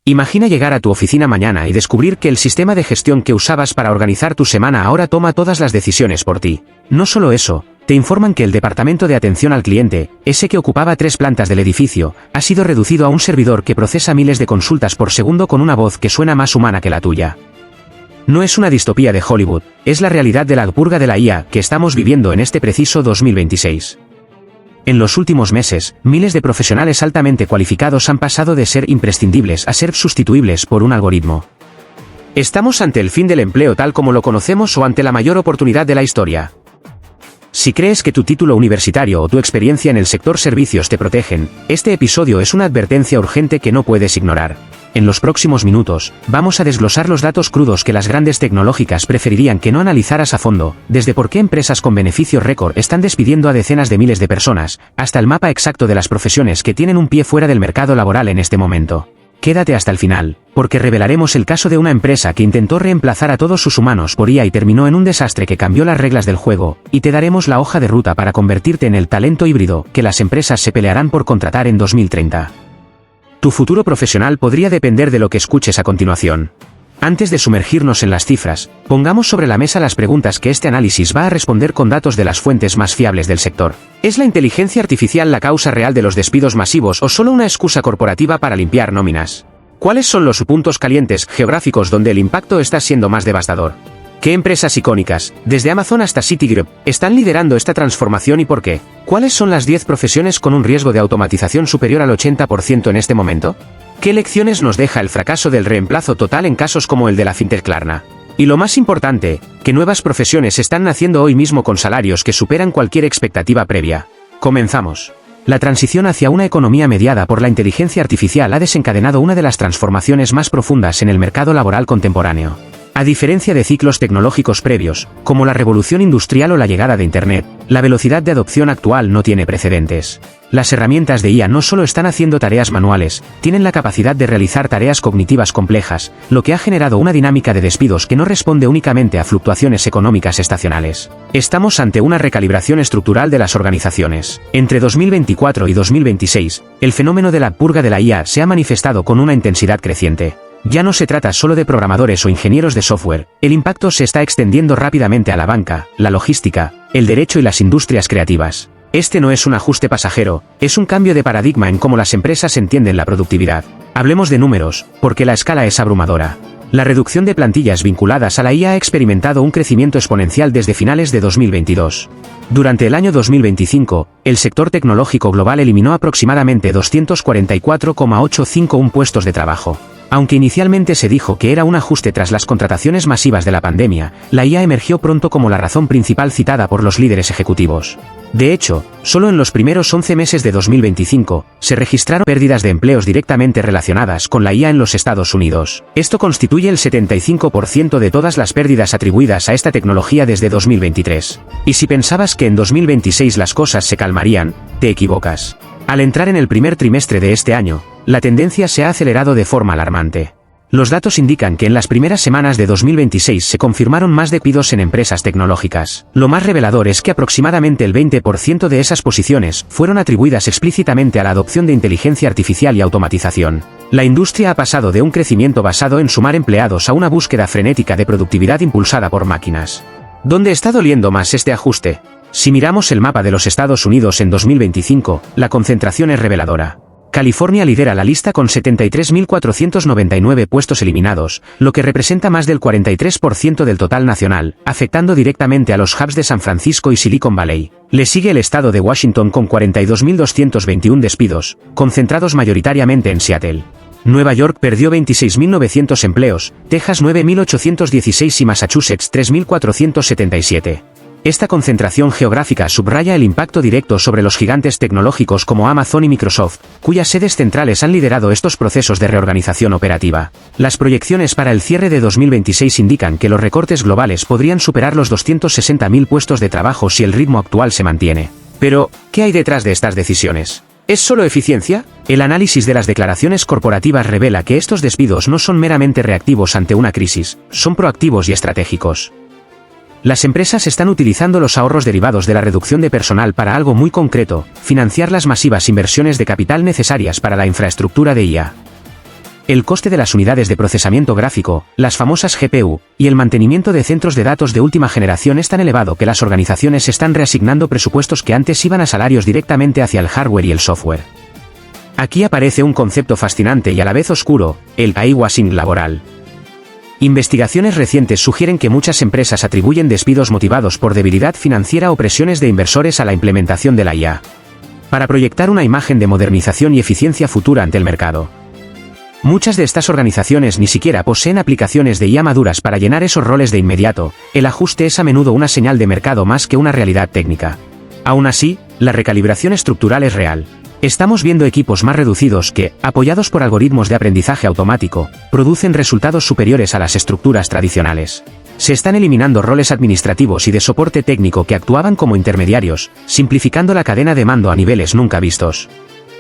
Imagina llegar a tu oficina mañana y descubrir que el sistema de gestión que usabas para organizar tu semana ahora toma todas las decisiones por ti. No solo eso, te informan que el departamento de atención al cliente, ese que ocupaba 3 plantas del edificio, ha sido reducido a un servidor que procesa miles de consultas por segundo con una voz que suena más humana que la tuya. No es una distopía de Hollywood, es la realidad de la purga de la IA que estamos viviendo en este preciso 2026. En los últimos meses, miles de profesionales altamente cualificados han pasado de ser imprescindibles a ser sustituibles por un algoritmo. ¿Estamos ante el fin del empleo tal como lo conocemos o ante la mayor oportunidad de la historia? Si crees que tu título universitario o tu experiencia en el sector servicios te protegen, este episodio es una advertencia urgente que no puedes ignorar. En los próximos minutos, vamos a desglosar los datos crudos que las grandes tecnológicas preferirían que no analizaras a fondo, desde por qué empresas con beneficios récord están despidiendo a decenas de miles de personas, hasta el mapa exacto de las profesiones que tienen un pie fuera del mercado laboral en este momento. Quédate hasta el final, porque revelaremos el caso de una empresa que intentó reemplazar a todos sus humanos por IA y terminó en un desastre que cambió las reglas del juego, y te daremos la hoja de ruta para convertirte en el talento híbrido que las empresas se pelearán por contratar en 2030. Tu futuro profesional podría depender de lo que escuches a continuación. Antes de sumergirnos en las cifras, pongamos sobre la mesa las preguntas que este análisis va a responder con datos de las fuentes más fiables del sector. ¿Es la inteligencia artificial la causa real de los despidos masivos o solo una excusa corporativa para limpiar nóminas? ¿Cuáles son los puntos calientes geográficos donde el impacto está siendo más devastador? ¿Qué empresas icónicas, desde Amazon hasta Citigroup, están liderando esta transformación y por qué? ¿Cuáles son las 10 profesiones con un riesgo de automatización superior al 80% en este momento? ¿Qué lecciones nos deja el fracaso del reemplazo total en casos como el de la fintech Klarna? Y lo más importante, ¿qué nuevas profesiones están naciendo hoy mismo con salarios que superan cualquier expectativa previa? Comenzamos. La transición hacia una economía mediada por la inteligencia artificial ha desencadenado una de las transformaciones más profundas en el mercado laboral contemporáneo. A diferencia de ciclos tecnológicos previos, como la revolución industrial o la llegada de Internet, la velocidad de adopción actual no tiene precedentes. Las herramientas de IA no solo están haciendo tareas manuales, tienen la capacidad de realizar tareas cognitivas complejas, lo que ha generado una dinámica de despidos que no responde únicamente a fluctuaciones económicas estacionales. Estamos ante una recalibración estructural de las organizaciones. Entre 2024 y 2026, el fenómeno de la purga de la IA se ha manifestado con una intensidad creciente. Ya no se trata solo de programadores o ingenieros de software, el impacto se está extendiendo rápidamente a la banca, la logística, el derecho y las industrias creativas. Este no es un ajuste pasajero, es un cambio de paradigma en cómo las empresas entienden la productividad. Hablemos de números, porque la escala es abrumadora. La reducción de plantillas vinculadas a la IA ha experimentado un crecimiento exponencial desde finales de 2022. Durante el año 2025, el sector tecnológico global eliminó aproximadamente 244,851 puestos de trabajo. Aunque inicialmente se dijo que era un ajuste tras las contrataciones masivas de la pandemia, la IA emergió pronto como la razón principal citada por los líderes ejecutivos. De hecho, solo en los primeros 11 meses de 2025, se registraron pérdidas de empleos directamente relacionadas con la IA en los Estados Unidos. Esto constituye el 75% de todas las pérdidas atribuidas a esta tecnología desde 2023. Y si pensabas que en 2026 las cosas se calmarían, te equivocas. Al entrar en el primer trimestre de este año, la tendencia se ha acelerado de forma alarmante. Los datos indican que en las primeras semanas de 2026 se confirmaron más despidos en empresas tecnológicas. Lo más revelador es que aproximadamente el 20% de esas posiciones fueron atribuidas explícitamente a la adopción de inteligencia artificial y automatización. La industria ha pasado de un crecimiento basado en sumar empleados a una búsqueda frenética de productividad impulsada por máquinas. ¿Dónde está doliendo más este ajuste? Si miramos el mapa de los Estados Unidos en 2025, la concentración es reveladora. California lidera la lista con 73.499 puestos eliminados, lo que representa más del 43% del total nacional, afectando directamente a los hubs de San Francisco y Silicon Valley. Le sigue el estado de Washington con 42.221 despidos, concentrados mayoritariamente en Seattle. Nueva York perdió 26.900 empleos, Texas 9.816 y Massachusetts 3.477. Esta concentración geográfica subraya el impacto directo sobre los gigantes tecnológicos como Amazon y Microsoft, cuyas sedes centrales han liderado estos procesos de reorganización operativa. Las proyecciones para el cierre de 2026 indican que los recortes globales podrían superar los 260.000 puestos de trabajo si el ritmo actual se mantiene. Pero, ¿qué hay detrás de estas decisiones? ¿Es solo eficiencia? El análisis de las declaraciones corporativas revela que estos despidos no son meramente reactivos ante una crisis, son proactivos y estratégicos. Las empresas están utilizando los ahorros derivados de la reducción de personal para algo muy concreto: financiar las masivas inversiones de capital necesarias para la infraestructura de IA. El coste de las unidades de procesamiento gráfico, las famosas GPU, y el mantenimiento de centros de datos de última generación es tan elevado que las organizaciones están reasignando presupuestos que antes iban a salarios directamente hacia el hardware y el software. Aquí aparece un concepto fascinante y a la vez oscuro, el greenwashing laboral. Investigaciones recientes sugieren que muchas empresas atribuyen despidos motivados por debilidad financiera o presiones de inversores a la implementación de la IA, para proyectar una imagen de modernización y eficiencia futura ante el mercado. Muchas de estas organizaciones ni siquiera poseen aplicaciones de IA maduras para llenar esos roles de inmediato. El ajuste es a menudo una señal de mercado más que una realidad técnica. Aún así, la recalibración estructural es real. Estamos viendo equipos más reducidos que, apoyados por algoritmos de aprendizaje automático, producen resultados superiores a las estructuras tradicionales. Se están eliminando roles administrativos y de soporte técnico que actuaban como intermediarios, simplificando la cadena de mando a niveles nunca vistos.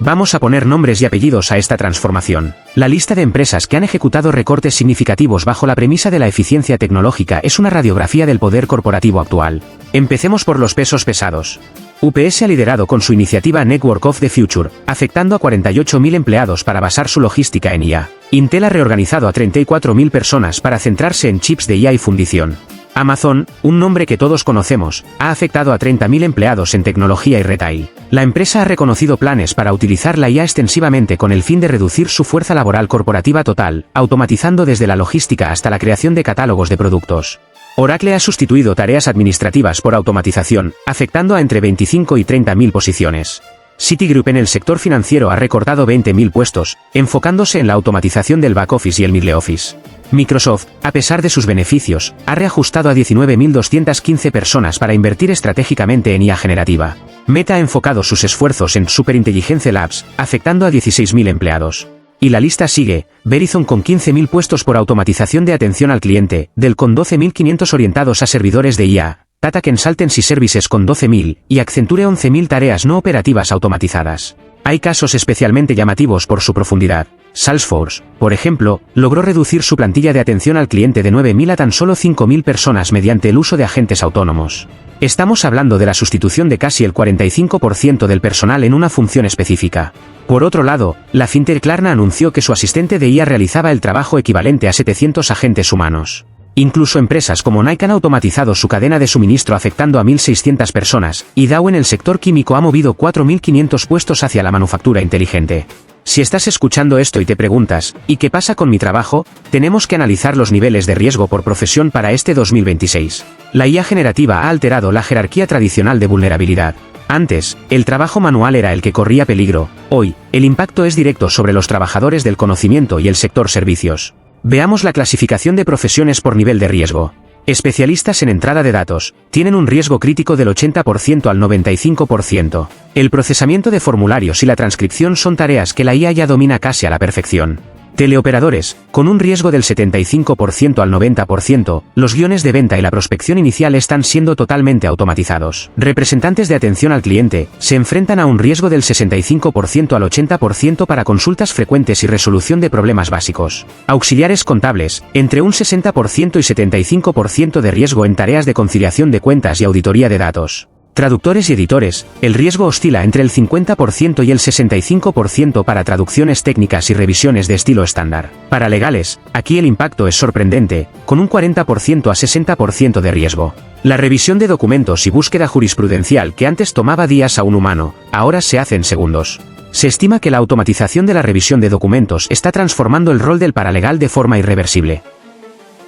Vamos a poner nombres y apellidos a esta transformación. La lista de empresas que han ejecutado recortes significativos bajo la premisa de la eficiencia tecnológica es una radiografía del poder corporativo actual. Empecemos por los pesos pesados. UPS ha liderado con su iniciativa Network of the Future, afectando a 48.000 empleados para basar su logística en IA. Intel ha reorganizado a 34.000 personas para centrarse en chips de IA y fundición. Amazon, un nombre que todos conocemos, ha afectado a 30.000 empleados en tecnología y retail. La empresa ha reconocido planes para utilizar la IA extensivamente con el fin de reducir su fuerza laboral corporativa total, automatizando desde la logística hasta la creación de catálogos de productos. Oracle ha sustituido tareas administrativas por automatización, afectando a entre 25 y 30.000 posiciones. Citigroup en el sector financiero ha recortado 20.000 puestos, enfocándose en la automatización del back office y el middle office. Microsoft, a pesar de sus beneficios, ha reajustado a 19.215 personas para invertir estratégicamente en IA generativa. Meta ha enfocado sus esfuerzos en Superintelligence Labs, afectando a 16.000 empleados. Y la lista sigue, Verizon con 15.000 puestos por automatización de atención al cliente, Dell con 12.500 orientados a servidores de IA, Tata Consultancy Services con 12.000, y Accenture 11.000 tareas no operativas automatizadas. Hay casos especialmente llamativos por su profundidad. Salesforce, por ejemplo, logró reducir su plantilla de atención al cliente de 9.000 a tan solo 5.000 personas mediante el uso de agentes autónomos. Estamos hablando de la sustitución de casi el 45% del personal en una función específica. Por otro lado, la fintech Klarna anunció que su asistente de IA realizaba el trabajo equivalente a 700 agentes humanos. Incluso empresas como Nike han automatizado su cadena de suministro afectando a 1.600 personas, y Dow en el sector químico ha movido 4.500 puestos hacia la manufactura inteligente. Si estás escuchando esto y te preguntas, ¿y qué pasa con mi trabajo?, tenemos que analizar los niveles de riesgo por profesión para este 2026. La IA generativa ha alterado la jerarquía tradicional de vulnerabilidad. Antes, el trabajo manual era el que corría peligro. Hoy, el impacto es directo sobre los trabajadores del conocimiento y el sector servicios. Veamos la clasificación de profesiones por nivel de riesgo. Especialistas en entrada de datos, tienen un riesgo crítico del 80% al 95%. El procesamiento de formularios y la transcripción son tareas que la IA ya domina casi a la perfección. Teleoperadores, con un riesgo del 75% al 90%, los guiones de venta y la prospección inicial están siendo totalmente automatizados. Representantes de atención al cliente, se enfrentan a un riesgo del 65% al 80% para consultas frecuentes y resolución de problemas básicos. Auxiliares contables, entre un 60% y 75% de riesgo en tareas de conciliación de cuentas y auditoría de datos. Traductores y editores, el riesgo oscila entre el 50% y el 65% para traducciones técnicas y revisiones de estilo estándar. Para legales, aquí el impacto es sorprendente, con un 40% a 60% de riesgo. La revisión de documentos y búsqueda jurisprudencial que antes tomaba días a un humano, ahora se hace en segundos. Se estima que la automatización de la revisión de documentos está transformando el rol del paralegal de forma irreversible.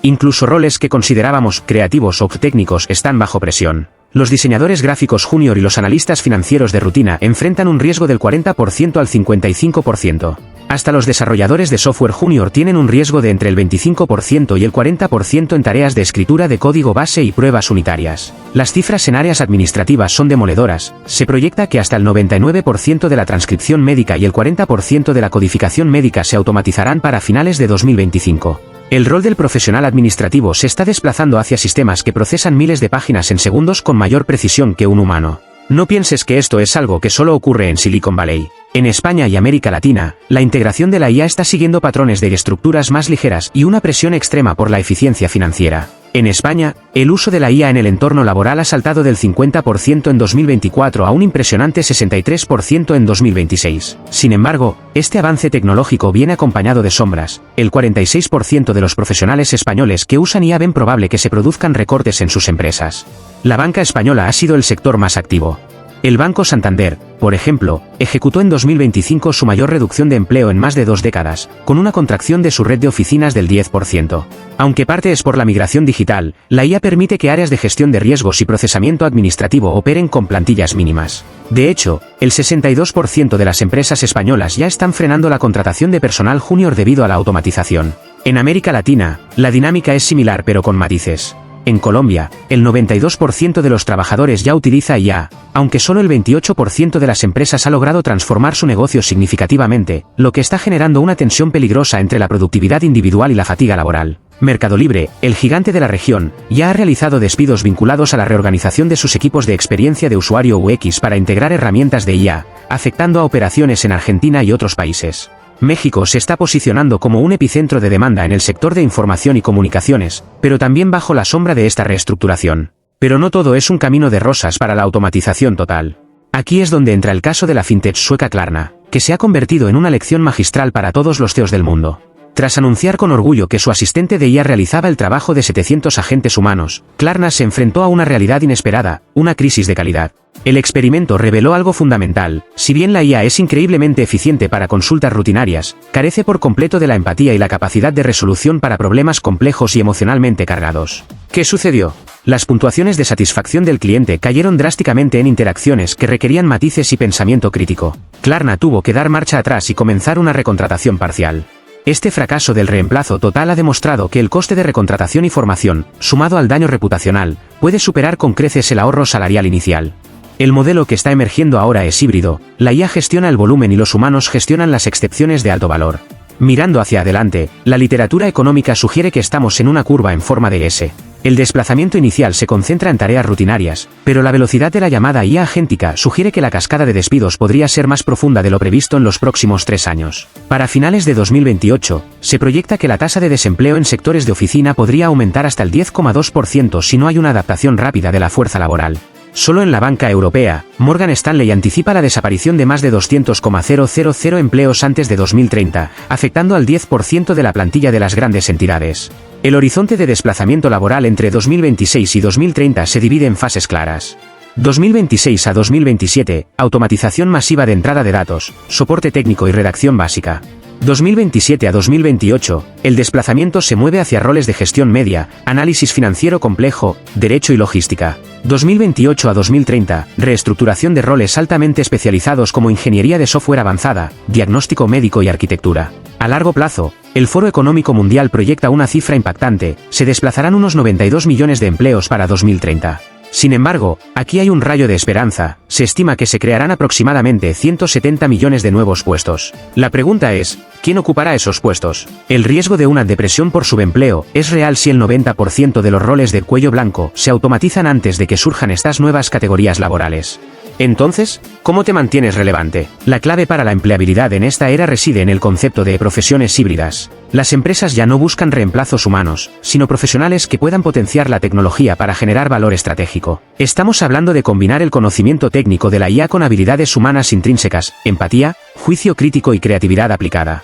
Incluso roles que considerábamos creativos o técnicos están bajo presión. Los diseñadores gráficos junior y los analistas financieros de rutina enfrentan un riesgo del 40% al 55%. Hasta los desarrolladores de software junior tienen un riesgo de entre el 25% y el 40% en tareas de escritura de código base y pruebas unitarias. Las cifras en áreas administrativas son demoledoras. Se proyecta que hasta el 99% de la transcripción médica y el 40% de la codificación médica se automatizarán para finales de 2025. El rol del profesional administrativo se está desplazando hacia sistemas que procesan miles de páginas en segundos con mayor precisión que un humano. No pienses que esto es algo que solo ocurre en Silicon Valley. En España y América Latina, la integración de la IA está siguiendo patrones de estructuras más ligeras y una presión extrema por la eficiencia financiera. En España, el uso de la IA en el entorno laboral ha saltado del 50% en 2024 a un impresionante 63% en 2026. Sin embargo, este avance tecnológico viene acompañado de sombras. El 46% de los profesionales españoles que usan IA ven probable que se produzcan recortes en sus empresas. La banca española ha sido el sector más activo. El Banco Santander, por ejemplo, ejecutó en 2025 su mayor reducción de empleo en más de 2 décadas, con una contracción de su red de oficinas del 10%. Aunque parte es por la migración digital, la IA permite que áreas de gestión de riesgos y procesamiento administrativo operen con plantillas mínimas. De hecho, el 62% de las empresas españolas ya están frenando la contratación de personal junior debido a la automatización. En América Latina, la dinámica es similar pero con matices. En Colombia, el 92% de los trabajadores ya utiliza IA, aunque solo el 28% de las empresas ha logrado transformar su negocio significativamente, lo que está generando una tensión peligrosa entre la productividad individual y la fatiga laboral. Mercado Libre, el gigante de la región, ya ha realizado despidos vinculados a la reorganización de sus equipos de experiencia de usuario UX para integrar herramientas de IA, afectando a operaciones en Argentina y otros países. México se está posicionando como un epicentro de demanda en el sector de información y comunicaciones, pero también bajo la sombra de esta reestructuración. Pero no todo es un camino de rosas para la automatización total. Aquí es donde entra el caso de la fintech sueca Klarna, que se ha convertido en una lección magistral para todos los CEOs del mundo. Tras anunciar con orgullo que su asistente de IA realizaba el trabajo de 700 agentes humanos, Klarna se enfrentó a una realidad inesperada, una crisis de calidad. El experimento reveló algo fundamental: si bien la IA es increíblemente eficiente para consultas rutinarias, carece por completo de la empatía y la capacidad de resolución para problemas complejos y emocionalmente cargados. ¿Qué sucedió? Las puntuaciones de satisfacción del cliente cayeron drásticamente en interacciones que requerían matices y pensamiento crítico. Klarna tuvo que dar marcha atrás y comenzar una recontratación parcial. Este fracaso del reemplazo total ha demostrado que el coste de recontratación y formación, sumado al daño reputacional, puede superar con creces el ahorro salarial inicial. El modelo que está emergiendo ahora es híbrido: la IA gestiona el volumen y los humanos gestionan las excepciones de alto valor. Mirando hacia adelante, la literatura económica sugiere que estamos en una curva en forma de S. El desplazamiento inicial se concentra en tareas rutinarias, pero la velocidad de la llamada IA agéntica sugiere que la cascada de despidos podría ser más profunda de lo previsto en los próximos 3 años. Para finales de 2028, se proyecta que la tasa de desempleo en sectores de oficina podría aumentar hasta el 10,2% si no hay una adaptación rápida de la fuerza laboral. Solo en la banca europea, Morgan Stanley anticipa la desaparición de más de 200,000 empleos antes de 2030, afectando al 10% de la plantilla de las grandes entidades. El horizonte de desplazamiento laboral entre 2026 y 2030 se divide en fases claras. 2026 a 2027, automatización masiva de entrada de datos, soporte técnico y redacción básica. 2027 a 2028, el desplazamiento se mueve hacia roles de gestión media, análisis financiero complejo, derecho y logística. 2028 a 2030, reestructuración de roles altamente especializados como ingeniería de software avanzada, diagnóstico médico y arquitectura. A largo plazo, el Foro Económico Mundial proyecta una cifra impactante: se desplazarán unos 92 millones de empleos para 2030. Sin embargo, aquí hay un rayo de esperanza: se estima que se crearán aproximadamente 170 millones de nuevos puestos. La pregunta es, ¿quién ocupará esos puestos? El riesgo de una depresión por subempleo es real si el 90% de los roles de cuello blanco se automatizan antes de que surjan estas nuevas categorías laborales. Entonces, ¿cómo te mantienes relevante? La clave para la empleabilidad en esta era reside en el concepto de profesiones híbridas. Las empresas ya no buscan reemplazos humanos, sino profesionales que puedan potenciar la tecnología para generar valor estratégico. Estamos hablando de combinar el conocimiento técnico de la IA con habilidades humanas intrínsecas, empatía, juicio crítico y creatividad aplicada.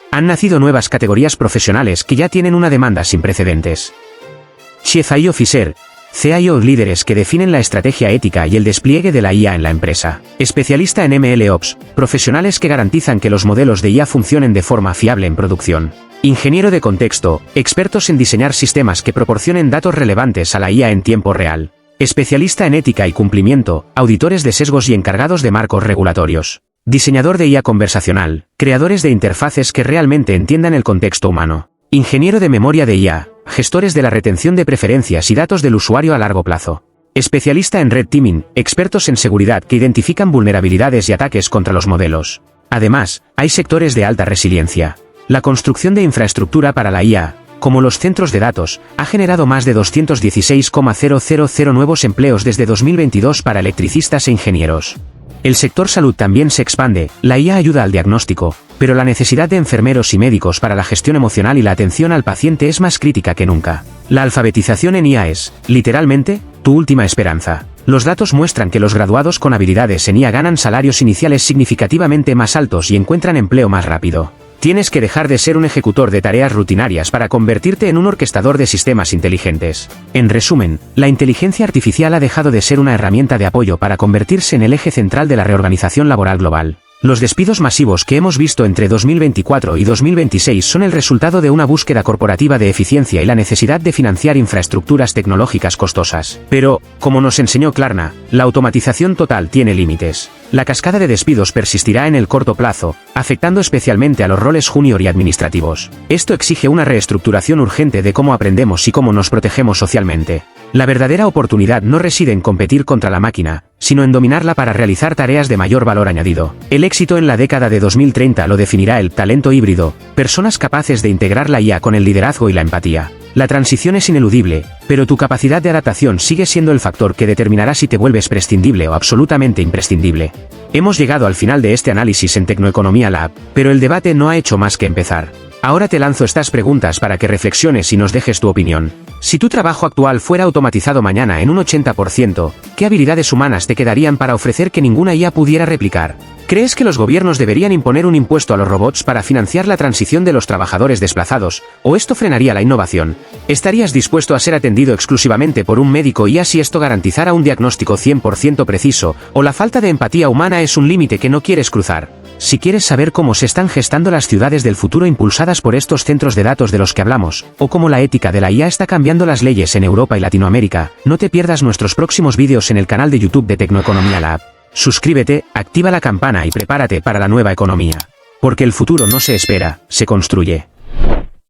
Han nacido nuevas categorías profesionales que ya tienen una demanda sin precedentes. Chief AI Officer, CIO, líderes que definen la estrategia ética y el despliegue de la IA en la empresa. Especialista en MLOps, profesionales que garantizan que los modelos de IA funcionen de forma fiable en producción. Ingeniero de contexto, expertos en diseñar sistemas que proporcionen datos relevantes a la IA en tiempo real. Especialista en ética y cumplimiento, auditores de sesgos y encargados de marcos regulatorios. Diseñador de IA conversacional, creadores de interfaces que realmente entiendan el contexto humano. Ingeniero de memoria de IA, gestores de la retención de preferencias y datos del usuario a largo plazo. Especialista en red teaming, expertos en seguridad que identifican vulnerabilidades y ataques contra los modelos. Además, hay sectores de alta resiliencia. La construcción de infraestructura para la IA, como los centros de datos, ha generado más de 216,000 nuevos empleos desde 2022 para electricistas e ingenieros. El sector salud también se expande. La IA ayuda al diagnóstico, pero la necesidad de enfermeros y médicos para la gestión emocional y la atención al paciente es más crítica que nunca. La alfabetización en IA es, literalmente, tu última esperanza. Los datos muestran que los graduados con habilidades en IA ganan salarios iniciales significativamente más altos y encuentran empleo más rápido. Tienes que dejar de ser un ejecutor de tareas rutinarias para convertirte en un orquestador de sistemas inteligentes. En resumen, la inteligencia artificial ha dejado de ser una herramienta de apoyo para convertirse en el eje central de la reorganización laboral global. Los despidos masivos que hemos visto entre 2024 y 2026 son el resultado de una búsqueda corporativa de eficiencia y la necesidad de financiar infraestructuras tecnológicas costosas. Pero, como nos enseñó Klarna, la automatización total tiene límites. La cascada de despidos persistirá en el corto plazo, afectando especialmente a los roles junior y administrativos. Esto exige una reestructuración urgente de cómo aprendemos y cómo nos protegemos socialmente. La verdadera oportunidad no reside en competir contra la máquina, sino en dominarla para realizar tareas de mayor valor añadido. El éxito en la década de 2030 lo definirá el talento híbrido, personas capaces de integrar la IA con el liderazgo y la empatía. La transición es ineludible, pero tu capacidad de adaptación sigue siendo el factor que determinará si te vuelves prescindible o absolutamente imprescindible. Hemos llegado al final de este análisis en Tecnoeconomía Lab, pero el debate no ha hecho más que empezar. Ahora te lanzo estas preguntas para que reflexiones y nos dejes tu opinión. Si tu trabajo actual fuera automatizado mañana en un 80%, ¿qué habilidades humanas te quedarían para ofrecer que ninguna IA pudiera replicar? ¿Crees que los gobiernos deberían imponer un impuesto a los robots para financiar la transición de los trabajadores desplazados, o esto frenaría la innovación? ¿Estarías dispuesto a ser atendido exclusivamente por un médico IA si esto garantizara un diagnóstico 100% preciso, o la falta de empatía humana es un límite que no quieres cruzar? Si quieres saber cómo se están gestando las ciudades del futuro impulsadas por estos centros de datos de los que hablamos, o cómo la ética de la IA está cambiando las leyes en Europa y Latinoamérica, no te pierdas nuestros próximos vídeos en el canal de YouTube de Tecnoeconomía Lab. Suscríbete, activa la campana y prepárate para la nueva economía. Porque el futuro no se espera, se construye.